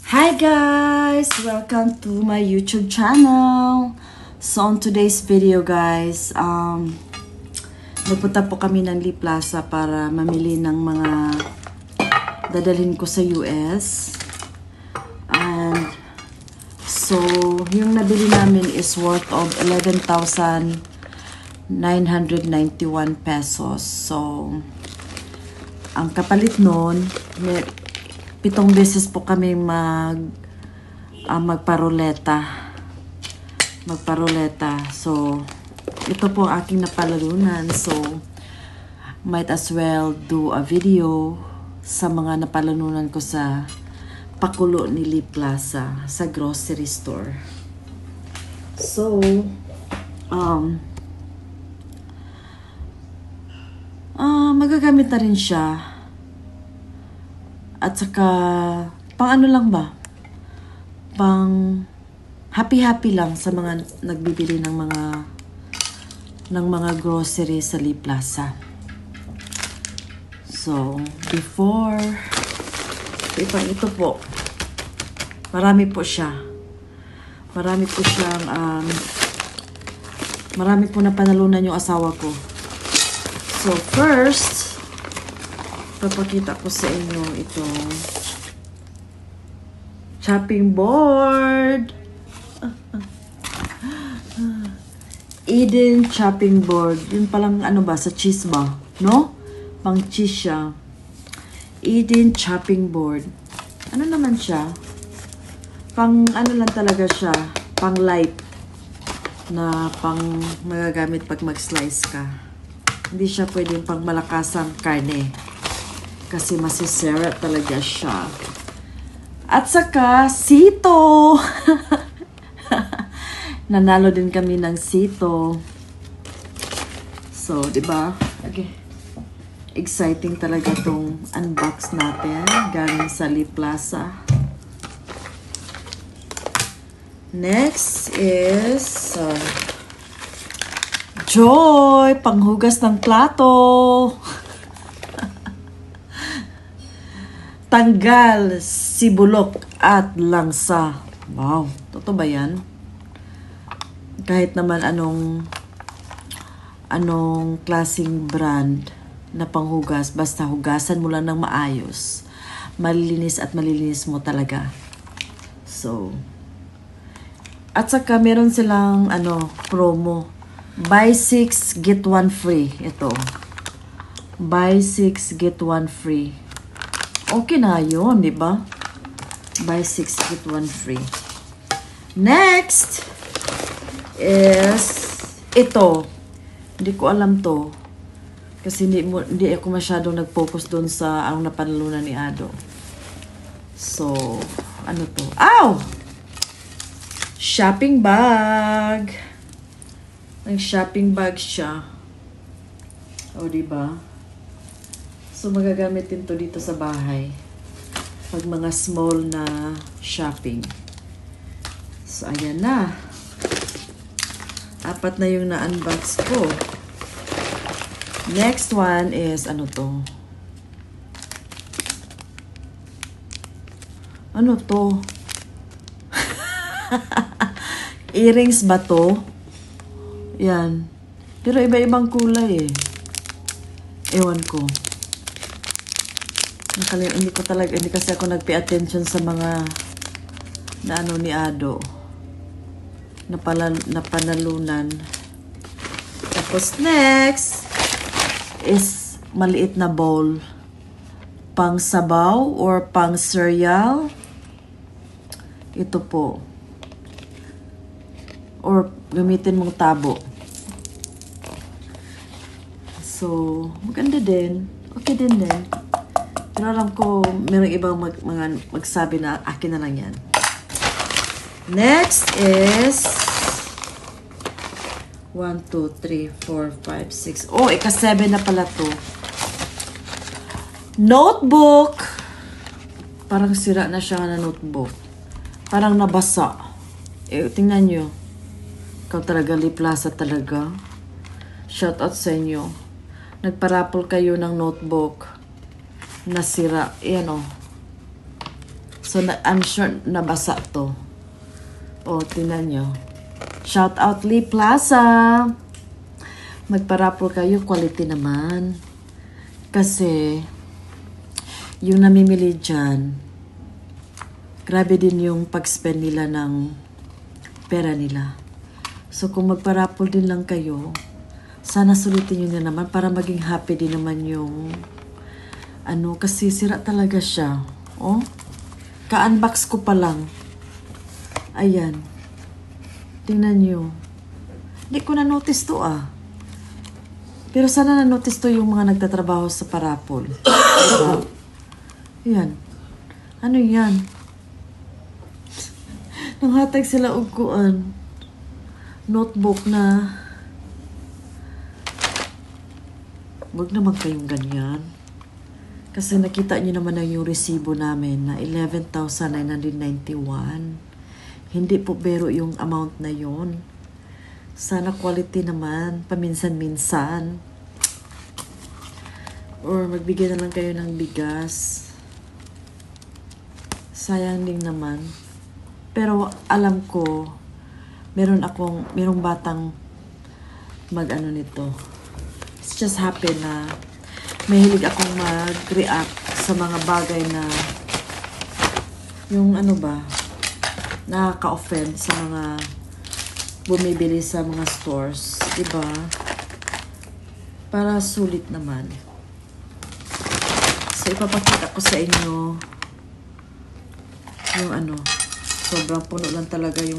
Hi guys! Welcome to my YouTube channel. So on today's video guys, nagpunta po kami ng Lee Plaza para mamili ng mga dadalhin ko sa US. And so yung nabili namin is worth of 11,991 pesos. So ang kapalit nun, 7 beses po kami magparoleta. So, ito po ang aking napalalunan. So, might as well do a video sa mga napalalunan ko sa pakulo ni Lee Plaza sa grocery store. So, magagamit na rin siya. At saka, pang ano lang ba? Pang happy-happy lang sa mga nagbibili ng mga grocery sa Lee Plaza. So, before, ito po. Marami po siya. Marami po na panalunan yung asawa ko. So, first, papakita ko sa inyo itong chopping board. Eden chopping board. Yun palang ano ba, sa cheese ba? No? Pang cheese siya. Eden chopping board. Ano naman siya? Pang ano lang talaga siya. Pang light. Na pang magagamit pag mag-slice ka. Hindi siya pwedeng pang malakasang karne. Kasi masisera talaga siya. At saka, sito! Nanalo din kami ng sito. So, diba? Okay. Exciting talaga tong unbox natin. Galing sa Lee Plaza. Next is Joy! Panghugas ng plato! Tanggal, sibulok, at langsa. Wow, totoo ba yan? Kahit naman anong klaseng brand na panghugas, basta hugasan mo lang ng maayos. Malilinis at malilinis mo talaga. So, at saka meron silang promo. Buy 6, get 1 free. Ito. Buy 6, get 1 free. Okay na yun, di ba? Buy 6, get 1 free. Next is ito. Hindi ko alam to. Kasi hindi ako masyadong nag-focus doon sa ang napanalunan ni Ado. So, ano to? Ow! Shopping bag. Ang shopping bag siya. O, di ba? So, magagamit din to dito sa bahay. Pag mga small na shopping. So, ayan na. 4 na yung na-unbox ko. Next one is, ano to? Ano to? Earrings ba to? Yan. Pero iba-ibang kulay eh. Ewan ko. Hindi kasi ako nag-pay attention sa mga ni Ado na panalunan. Tapos next is maliit na bowl. Pang sabaw or pang cereal. Ito po. Or gamitin mong tabo. So, maganda din. Okay din din. Pero alam ko, mayroong ibang magsabi na akin na lang yan. Next is 1, 2, 3, 4, 5, 6. Oh, ika-7 na pala to. Notebook. Parang sira na siya na notebook. Parang nabasa. Tingnan nyo. Ikaw talaga, Lee Plaza talaga. Shout out sa inyo. Nagparapol kayo ng notebook. Nasira. Ayan o. So, I'm sure nabasa to. O, tingnan nyo. Shout out Lee Plaza. Magparapol kayo, quality naman. Kasi, yung namimili dyan, grabe din yung pag-spend nila ng pera nila. So, kung magparapol din lang kayo, sana sulitin nyo na naman para maging happy din naman yung kasi sira talaga siya. Oh, ka-unbox ko pa lang. Ayan. Tingnan nyo. Hindi ko na-notice to Pero sana na-notice to yung mga nagtatrabaho sa parapol. Diba? Yan. Ano yan? Nanghatag sila og kuan. Notebook na. Huwag naman kayong ganyan. Kasi nakita nyo naman na yung resibo namin na 11,991. Hindi po bero yung amount na yon. Sana quality naman, paminsan-minsan. Or magbigay na lang kayo ng bigas. Sayang din naman. Pero alam ko, merong batang nito. It's just happen na mahilig akong mag-react sa mga bagay na yung nakaka-offend sa mga bumibili sa mga stores, diba? Para sulit naman. So, ipapakita ko sa inyo yung sobrang puno lang talaga yung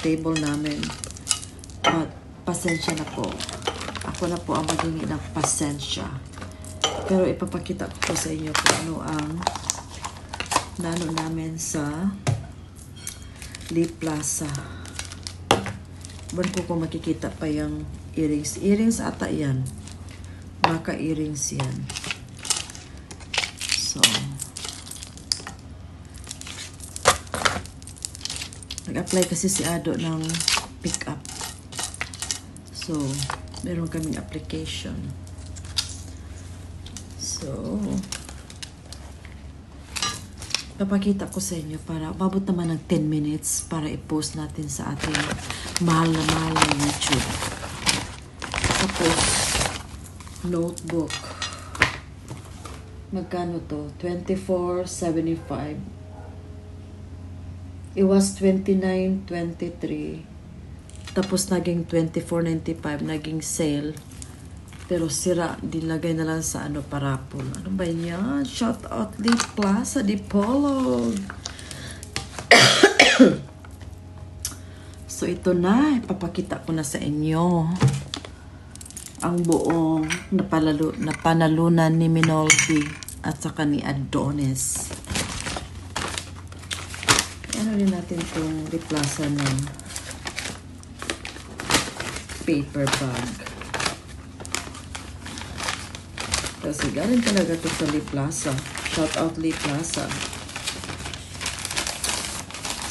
table namin. At pasensya na po. Ako na po ang maghingi ng pasensya. Pero ipapakita ko sa inyo kung ano ang nano namin sa Lee Plaza. Buwan ko kung makikita pa yung earrings. Earrings ata yan. Baka earrings yan. So, nag-apply kasi si Ado ng pick-up. So, meron kaming application. So, papakita ko sa inyo para umabot naman ng 10 minutes para i-post natin sa ating mahal na YouTube. Tapos, notebook. Magkano to? $24.75. It was $29.23. Tapos, naging $24.95. Naging sale. Pero sira, dilagay na lang sa parapol. Ano ba yan? Shout out Lee Plaza, Dipolog. So, ito na. Ipapakita ko na sa inyo ang buong napanalunan ni Minolby at saka ni Adonis. Ano rin natin itong Lee Plaza ng paper bag. Kasi galing talaga ito sa Lee Plaza. Shout out Lee Plaza.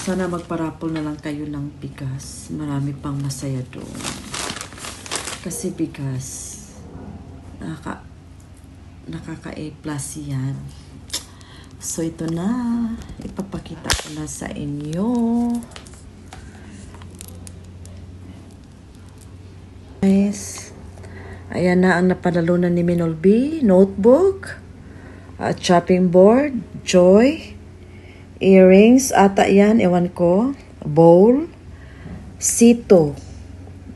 Sana magparapol na lang kayo ng bigas. Marami pang masaya doon. Kasi bigas, nakaka-A+ yan. So ito na. Ipapakita ko na sa inyo. Guys. Ayan na ang napanalunan ni Minolby. Notebook. Chopping board. Joy. Earrings. Ata yan. Ewan ko. Bowl. Sito.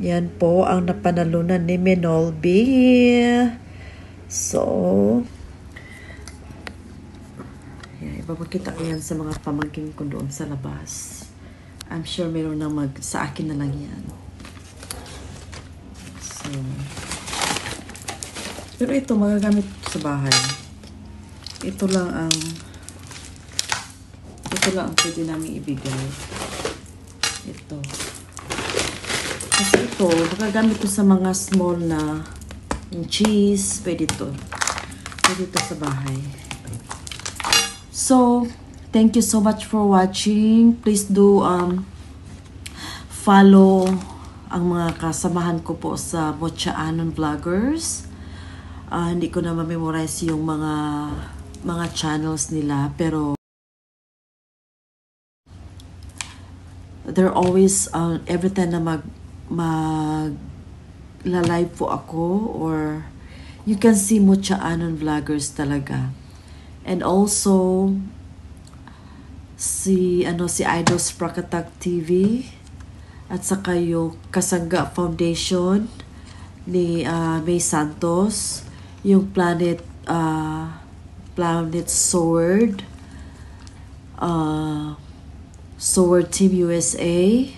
Yan po ang napanalunan ni Minolby. So. Ayan, ipapakita ko yan sa mga pamangkin ko doon sa labas. I'm sure meron na sa akin na lang yan. So. Pero ito, magagamit sa bahay. Ito lang ang pwede namin ibigay. Ito. Kasi ito, magagamit ko sa mga small na yung cheese. Pwede ito. Pwede ito sa bahay. So, thank you so much for watching. Please do follow ang mga kasamahan ko po sa Mocha Anon Vloggers. Hindi ko na ma-memorize yung mga channels nila, pero they're always, every time na live po ako, or you can see Mucha Anon vloggers talaga. And also, si Idols Prakatag TV, at saka yung Kasangga Foundation ni May Santos, yung Planet Sword, Sword Team USA.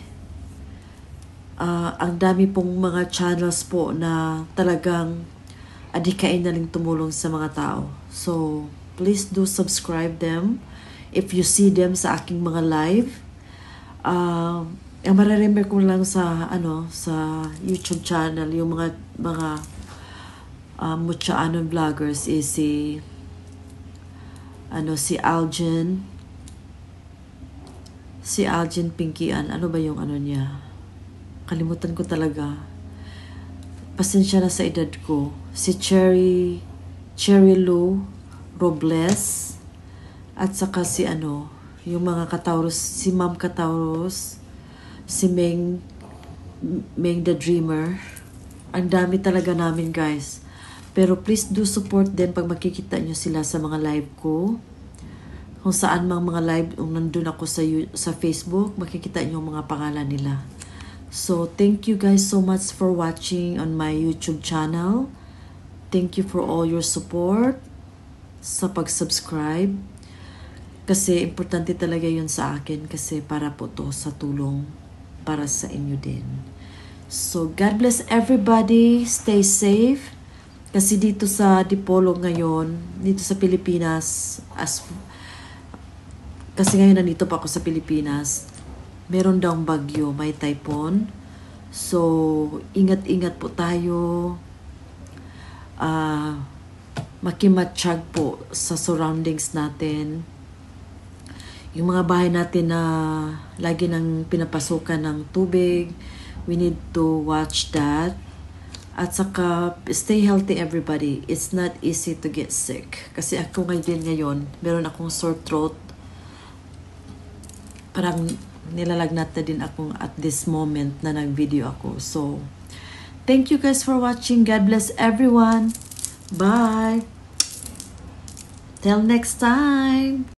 Ang dami pong mga channels po na talagang adikain na rin tumulong sa mga tao. So, please do subscribe them if you see them sa aking mga live. Ang mararemember ko lang sa sa YouTube channel, yung mga Mucha Anon vloggers is si Algin Pinkian. Ano ba yung niya? Kalimutan ko talaga. Pasensya na sa edad ko. Si Cherry Lou Robles, at saka si yung mga Kataurus, si Ma'am Kataurus, si Meng the Dreamer. Ang dami talaga namin, guys. Pero please do support them pag makikita nyo sila sa mga live ko. Kung saan mga live, kung nandun ako sa Facebook, makikita nyo mga pangalan nila. So, thank you guys so much for watching on my YouTube channel. Thank you for all your support sa pag-subscribe. Kasi importante talaga yun sa akin, kasi para po to sa tulong para sa inyo din. So, God bless everybody. Stay safe. Kasi dito sa Dipolo ngayon, dito sa Pilipinas, kasi ngayon nandito pa ako sa Pilipinas, meron daw bagyo, may typhoon. So, ingat-ingat po tayo. Makimatsyag po sa surroundings natin. Yung mga bahay natin na lagi nang pinapasukan ng tubig, we need to watch that. At saka, stay healthy everybody. It's not easy to get sick. Kasi ako ngayon, meron akong sore throat. Parang nilalagnat na din ako at this moment na nag-video ako. So, thank you guys for watching. God bless everyone. Bye. Till next time.